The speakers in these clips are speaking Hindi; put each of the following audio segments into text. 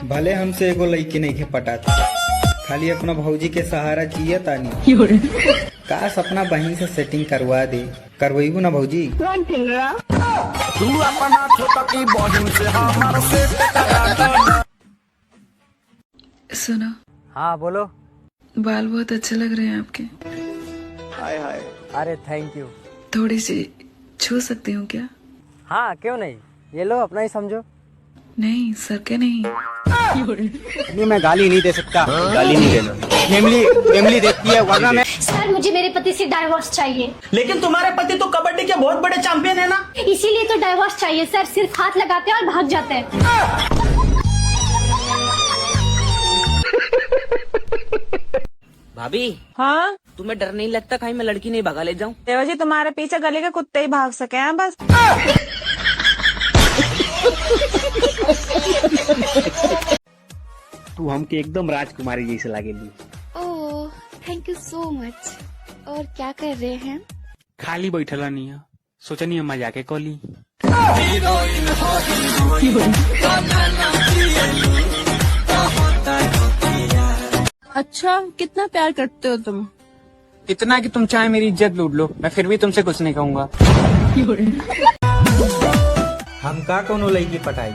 भले हमसे एगो लड़की नहीं के पटाता, खाली अपना भौजी के सहारा जिया तानी। काश अपना बहन से सेटिंग करवा दे। करवाइबू ना भौजी? सुनो। हाँ बोलो। बाल बहुत अच्छे लग रहे हैं आपके। हाय हाय। अरे थैंक यू। थोड़ी सी छू सकती हूँ क्या? हाँ क्यों नहीं, ये लो अपना ही समझो। नहीं सर के नहीं। नहीं मैं गाली नहीं दे सकता। गाली नहीं देना। फैमिली देखती है वरना मैं। सर मुझे मेरे पति से डाइवोर्स चाहिए। लेकिन तुम्हारे पति तो कबड्डी के बहुत बड़े चैंपियन है ना। इसीलिए तो डाइवोर्स चाहिए सर। सिर्फ हाथ लगाते हैं और भाग जाते हैं। भाभी। हाँ तुम्हें डर नहीं लगता कहीं मैं लड़की नहीं भगा ले जाऊं? देवा जी, तुम्हारे पीछे गली के कुत्ते ही भाग सके हैं बस। तू हमके एकदम राजकुमारी जैसे लागेली। Oh thank you so much. और क्या कर रहे हैं? खाली बैठला नहीं है, सोचनी मजा के कॉली। अच्छा कितना प्यार करते हो तुम? इतना कि तुम चाहे मेरी इज्जत लूट लो, मैं फिर भी तुमसे कुछ नहीं कहूँगा। हम का कोनो लड़की पटाई?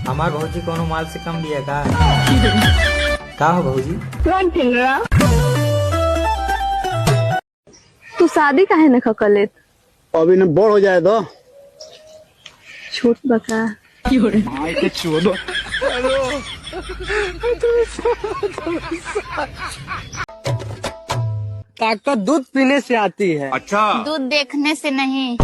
हमार भौजी कोनो माल से कम लिया का हो भौजी? तू शादी काहे न खकलेत? अभी न बोर हो जाए तो छोट बका। ताकत दूध पीने से आती है। दूध देखने से नहीं।